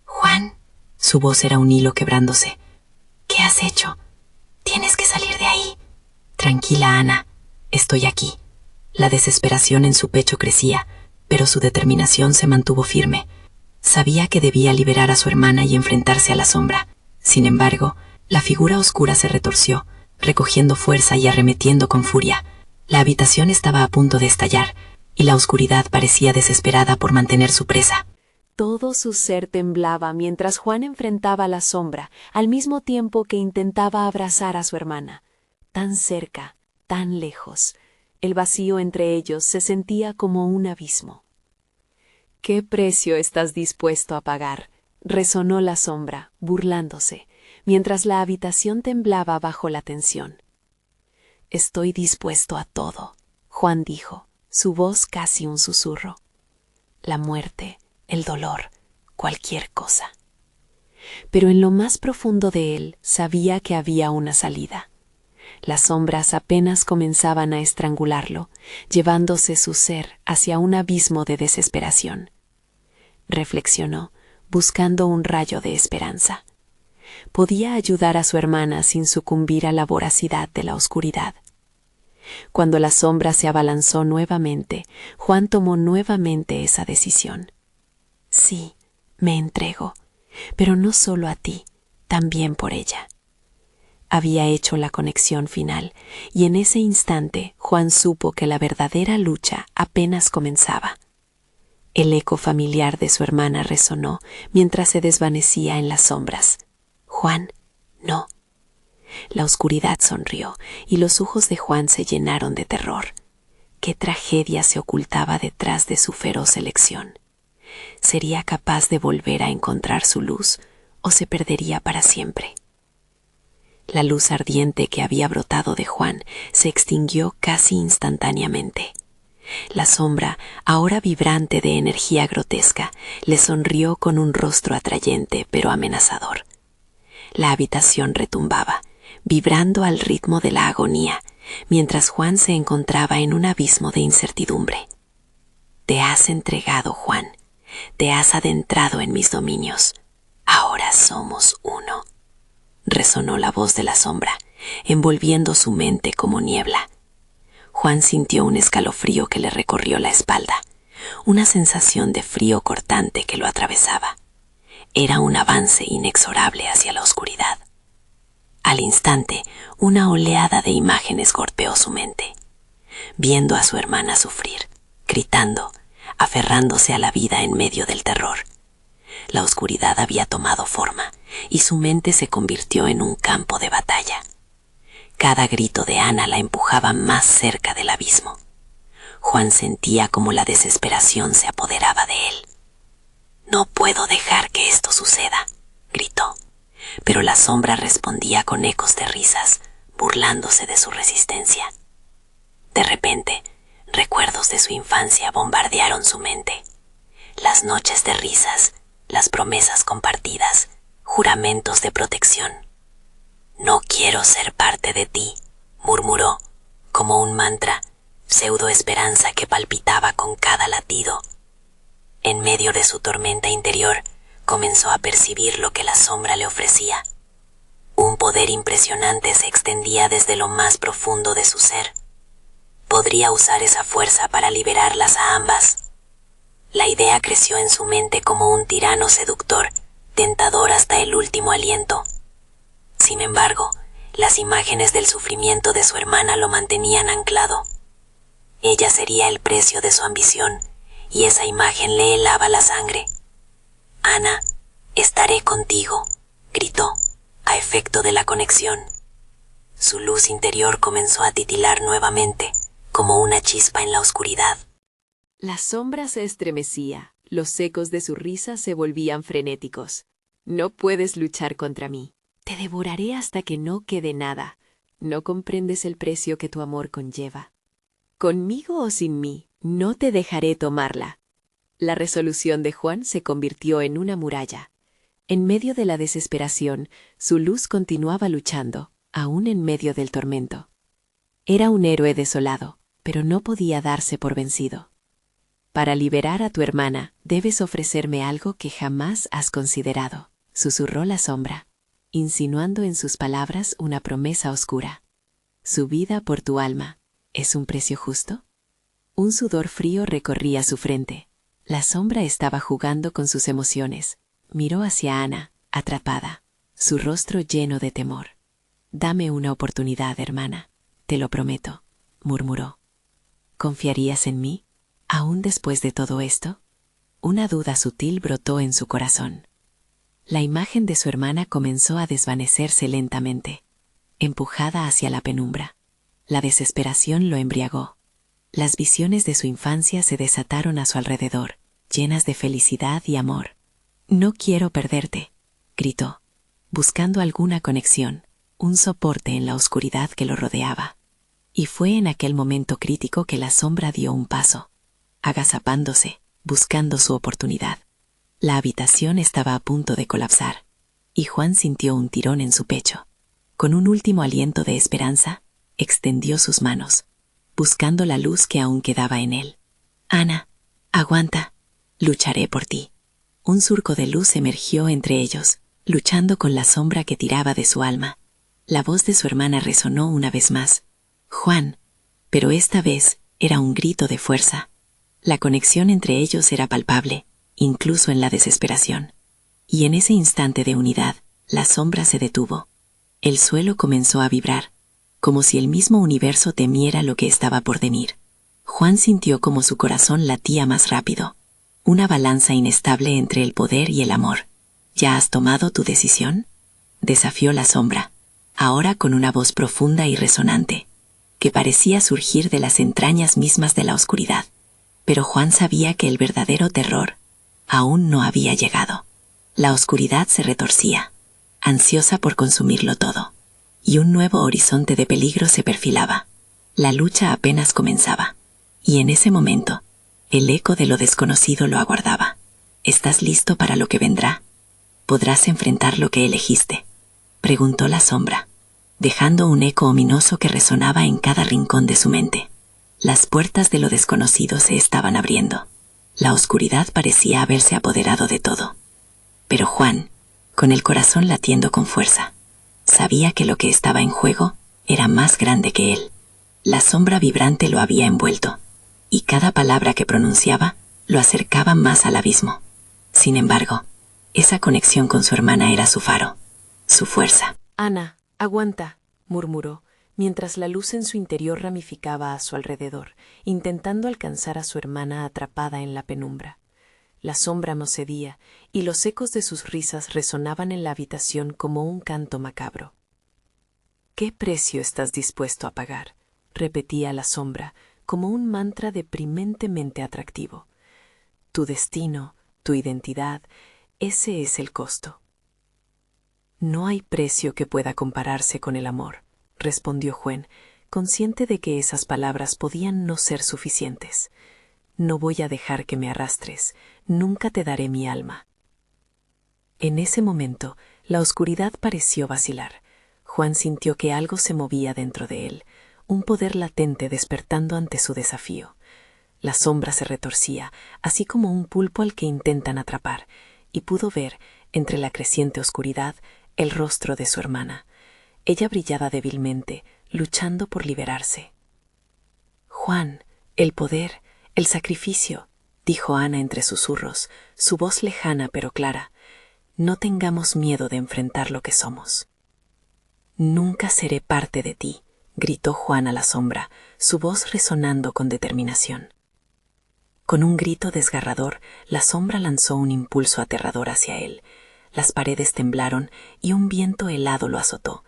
«Juan», su voz era un hilo quebrándose. «¿Qué has hecho? Tienes que salir de ahí». «Tranquila, Ana, estoy aquí». La desesperación en su pecho crecía, pero su determinación se mantuvo firme. Sabía que debía liberar a su hermana y enfrentarse a la sombra. Sin embargo, la figura oscura se retorció, recogiendo fuerza y arremetiendo con furia. La habitación estaba a punto de estallar, y la oscuridad parecía desesperada por mantener su presa. Todo su ser temblaba mientras Juan enfrentaba a la sombra, al mismo tiempo que intentaba abrazar a su hermana. Tan cerca, tan lejos. El vacío entre ellos se sentía como un abismo. «¿Qué precio estás dispuesto a pagar?», resonó la sombra, burlándose, mientras la habitación temblaba bajo la tensión. «Estoy dispuesto a todo», Juan dijo, su voz casi un susurro. «La muerte, el dolor, cualquier cosa». Pero en lo más profundo de él sabía que había una salida. Las sombras apenas comenzaban a estrangularlo, llevándose su ser hacia un abismo de desesperación. Reflexionó, buscando un rayo de esperanza. Podía ayudar a su hermana sin sucumbir a la voracidad de la oscuridad. Cuando la sombra se abalanzó nuevamente, Juan tomó nuevamente esa decisión. «Sí, me entrego, pero no solo a ti, también por ella». Había hecho la conexión final, y en ese instante Juan supo que la verdadera lucha apenas comenzaba. El eco familiar de su hermana resonó mientras se desvanecía en las sombras. «Juan, no». La oscuridad sonrió y los ojos de Juan se llenaron de terror. ¿Qué tragedia se ocultaba detrás de su feroz elección? ¿Sería capaz de volver a encontrar su luz o se perdería para siempre? La luz ardiente que había brotado de Juan se extinguió casi instantáneamente. La sombra, ahora vibrante de energía grotesca, le sonrió con un rostro atrayente pero amenazador. La habitación retumbaba, vibrando al ritmo de la agonía, mientras Juan se encontraba en un abismo de incertidumbre. «Te has entregado, Juan. Te has adentrado en mis dominios. Ahora somos uno», resonó la voz de la sombra, envolviendo su mente como niebla. Juan sintió un escalofrío que le recorrió la espalda, una sensación de frío cortante que lo atravesaba. Era un avance inexorable hacia la oscuridad. Al instante, una oleada de imágenes golpeó su mente. Viendo a su hermana sufrir, gritando, aferrándose a la vida en medio del terror. La oscuridad había tomado forma y su mente se convirtió en un campo de batalla. Cada grito de Ana la empujaba más cerca del abismo. Juan sentía como la desesperación se apoderaba de él. «No puedo dejar que esto suceda», gritó, pero la sombra respondía con ecos de risas, burlándose de su resistencia. De repente, recuerdos de su infancia bombardearon su mente. Las noches de risas, las promesas compartidas, juramentos de protección. «No quiero ser parte de ti», murmuró, como un mantra, pseudo-esperanza que palpitaba con cada latido. En medio de su tormenta interior, comenzó a percibir lo que la sombra le ofrecía. Un poder impresionante se extendía desde lo más profundo de su ser. Podría usar esa fuerza para liberarlas a ambas. La idea creció en su mente como un tirano seductor, tentador hasta el último aliento. Sin embargo, las imágenes del sufrimiento de su hermana lo mantenían anclado. Ella sería el precio de su ambición, y esa imagen le helaba la sangre. «Ana, estaré contigo», gritó, a efecto de la conexión. Su luz interior comenzó a titilar nuevamente, como una chispa en la oscuridad. La sombra se estremecía, los ecos de su risa se volvían frenéticos. «No puedes luchar contra mí. Te devoraré hasta que no quede nada. No comprendes el precio que tu amor conlleva. Conmigo o sin mí, no te dejaré tomarla». La resolución de Juan se convirtió en una muralla. En medio de la desesperación, su luz continuaba luchando, aún en medio del tormento. Era un héroe desolado, pero no podía darse por vencido. «Para liberar a tu hermana, debes ofrecerme algo que jamás has considerado», susurró la sombra, insinuando en sus palabras una promesa oscura. «Su vida por tu alma, ¿es un precio justo?». Un sudor frío recorría su frente. La sombra estaba jugando con sus emociones. Miró hacia Ana, atrapada, su rostro lleno de temor. «Dame una oportunidad, hermana, te lo prometo», murmuró. «¿Confiarías en mí, aún después de todo esto?». Una duda sutil brotó en su corazón. La imagen de su hermana comenzó a desvanecerse lentamente, empujada hacia la penumbra. La desesperación lo embriagó. Las visiones de su infancia se desataron a su alrededor, llenas de felicidad y amor. «No quiero perderte», gritó, buscando alguna conexión, un soporte en la oscuridad que lo rodeaba. Y fue en aquel momento crítico que la sombra dio un paso, agazapándose, buscando su oportunidad. La habitación estaba a punto de colapsar, y Juan sintió un tirón en su pecho. Con un último aliento de esperanza, extendió sus manos, buscando la luz que aún quedaba en él. «Ana, aguanta, lucharé por ti». Un surco de luz emergió entre ellos, luchando con la sombra que tiraba de su alma. La voz de su hermana resonó una vez más. «Juan», pero esta vez era un grito de fuerza. La conexión entre ellos era palpable, incluso en la desesperación. Y en ese instante de unidad, la sombra se detuvo. El suelo comenzó a vibrar, como si el mismo universo temiera lo que estaba por venir. Juan sintió como su corazón latía más rápido, una balanza inestable entre el poder y el amor. «¿Ya has tomado tu decisión?», desafió la sombra, ahora con una voz profunda y resonante, que parecía surgir de las entrañas mismas de la oscuridad. Pero Juan sabía que el verdadero terror aún no había llegado. La oscuridad se retorcía, ansiosa por consumirlo todo, y un nuevo horizonte de peligro se perfilaba. La lucha apenas comenzaba, y en ese momento, el eco de lo desconocido lo aguardaba. «¿Estás listo para lo que vendrá? ¿Podrás enfrentar lo que elegiste?», preguntó la sombra, dejando un eco ominoso que resonaba en cada rincón de su mente. Las puertas de lo desconocido se estaban abriendo. La oscuridad parecía haberse apoderado de todo. Pero Juan, con el corazón latiendo con fuerza, Sabía que lo que estaba en juego era más grande que él. La sombra vibrante lo había envuelto, y cada palabra que pronunciaba lo acercaba más al abismo. Sin embargo, esa conexión con su hermana era su faro, su fuerza. Ana, aguanta, murmuró, mientras la luz en su interior ramificaba a su alrededor, intentando alcanzar a su hermana atrapada en la penumbra. La sombra no cedía, y los ecos de sus risas resonaban en la habitación como un canto macabro. ¿Qué precio estás dispuesto a pagar?, repetía la sombra, como un mantra deprimentemente atractivo. Tu destino, tu identidad, ese es el costo. No hay precio que pueda compararse con el amor, respondió Huen, consciente de que esas palabras podían no ser suficientes. No voy a dejar que me arrastres, nunca te daré mi alma. En ese momento, la oscuridad pareció vacilar. Juan sintió que algo se movía dentro de él, un poder latente despertando ante su desafío. La sombra se retorcía, así como un pulpo al que intentan atrapar, y pudo ver, entre la creciente oscuridad, el rostro de su hermana. Ella brillaba débilmente, luchando por liberarse. Juan, el poder, el sacrificio, dijo Ana entre susurros, su voz lejana pero clara. No tengamos miedo de enfrentar lo que somos. Nunca seré parte de ti, gritó Juan a la sombra, su voz resonando con determinación. Con un grito desgarrador, la sombra lanzó un impulso aterrador hacia él. Las paredes temblaron y un viento helado lo azotó.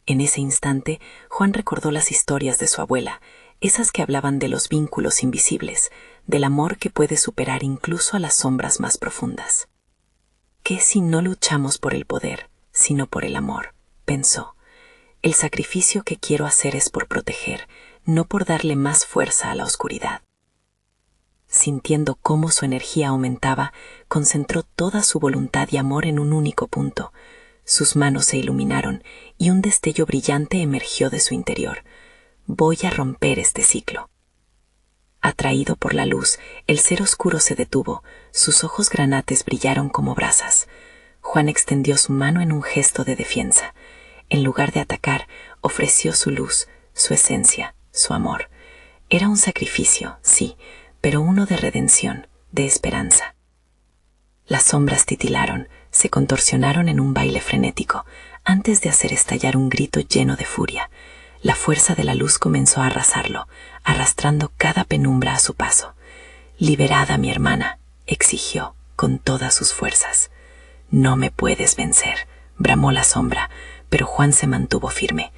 En ese instante, Juan recordó las historias de su abuela, esas que hablaban de los vínculos invisibles, del amor que puede superar incluso a las sombras más profundas. ¿Qué si no luchamos por el poder, sino por el amor?, pensó. El sacrificio que quiero hacer es por proteger, no por darle más fuerza a la oscuridad. Sintiendo cómo su energía aumentaba, concentró toda su voluntad y amor en un único punto. Sus manos se iluminaron y un destello brillante emergió de su interior. Voy a romper este ciclo. Atraído por la luz, el ser oscuro se detuvo, sus ojos granates brillaron como brasas. Juan extendió su mano en un gesto de defensa. En lugar de atacar, ofreció su luz, su esencia, su amor. Era un sacrificio, sí, pero uno de redención, de esperanza. Las sombras titilaron, se contorsionaron en un baile frenético, antes de hacer estallar un grito lleno de furia. La fuerza de la luz comenzó a arrasarlo, arrastrando cada penumbra a su paso. «Liberada, mi hermana», exigió, con todas sus fuerzas. «No me puedes vencer», bramó la sombra, pero Juan se mantuvo firme.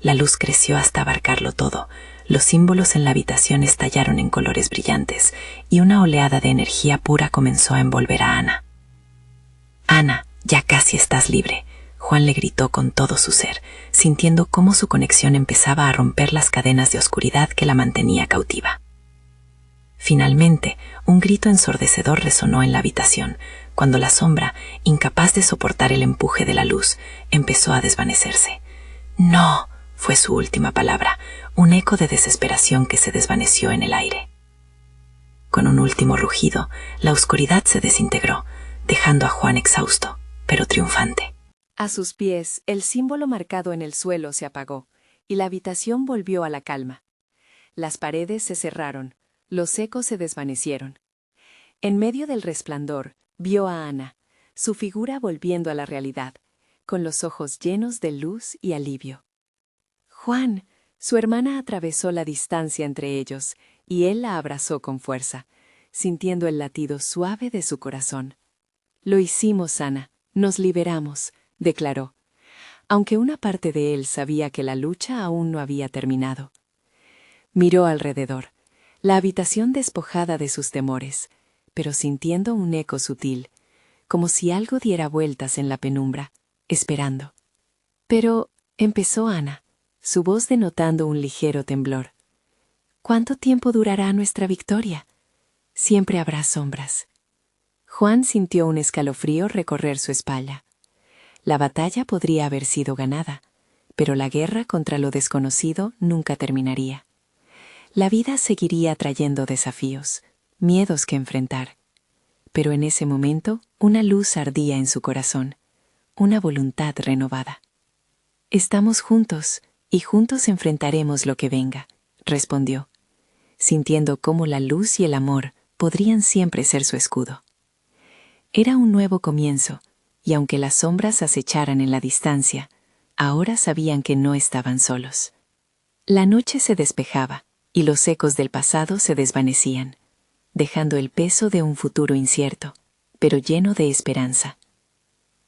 La luz creció hasta abarcarlo todo. Los símbolos en la habitación estallaron en colores brillantes, y una oleada de energía pura comenzó a envolver a Ana. «Ana, ya casi estás libre», Juan le gritó con todo su ser, sintiendo cómo su conexión empezaba a romper las cadenas de oscuridad que la mantenía cautiva. Finalmente, un grito ensordecedor resonó en la habitación, cuando la sombra, incapaz de soportar el empuje de la luz, empezó a desvanecerse. «No», fue su última palabra, un eco de desesperación que se desvaneció en el aire. Con un último rugido, la oscuridad se desintegró, dejando a Juan exhausto, pero triunfante. A sus pies, el símbolo marcado en el suelo se apagó, y la habitación volvió a la calma. Las paredes se cerraron, los ecos se desvanecieron. En medio del resplandor, vio a Ana, su figura volviendo a la realidad, con los ojos llenos de luz y alivio. Juan, su hermana atravesó la distancia entre ellos, y él la abrazó con fuerza, sintiendo el latido suave de su corazón. «Lo hicimos, Ana, nos liberamos», declaró, aunque una parte de él sabía que la lucha aún no había terminado. Miró alrededor, la habitación despojada de sus temores, pero sintiendo un eco sutil, como si algo diera vueltas en la penumbra, esperando. Pero empezó Ana, su voz denotando un ligero temblor. «¿Cuánto tiempo durará nuestra victoria? Siempre habrá sombras». Juan sintió un escalofrío recorrer su espalda. La batalla podría haber sido ganada, pero la guerra contra lo desconocido nunca terminaría. La vida seguiría trayendo desafíos, miedos que enfrentar. Pero en ese momento, una luz ardía en su corazón, una voluntad renovada. Estamos juntos, y juntos enfrentaremos lo que venga, respondió, sintiendo cómo la luz y el amor podrían siempre ser su escudo. Era un nuevo comienzo, y aunque las sombras acecharan en la distancia, ahora sabían que no estaban solos. La noche se despejaba, y los ecos del pasado se desvanecían, dejando el peso de un futuro incierto, pero lleno de esperanza.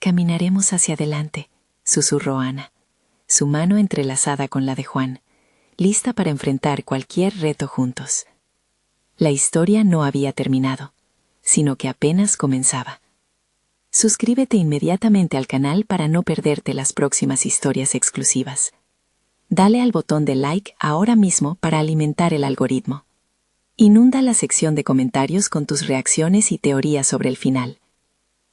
Caminaremos hacia adelante, susurró Ana, su mano entrelazada con la de Juan, lista para enfrentar cualquier reto juntos. La historia no había terminado, sino que apenas comenzaba. Suscríbete inmediatamente al canal para no perderte las próximas historias exclusivas. Dale al botón de like ahora mismo para alimentar el algoritmo. Inunda la sección de comentarios con tus reacciones y teorías sobre el final.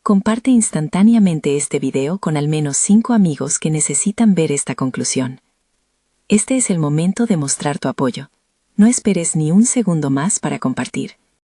Comparte instantáneamente este video con al menos 5 amigos que necesitan ver esta conclusión. Este es el momento de mostrar tu apoyo. No esperes ni un segundo más para compartir.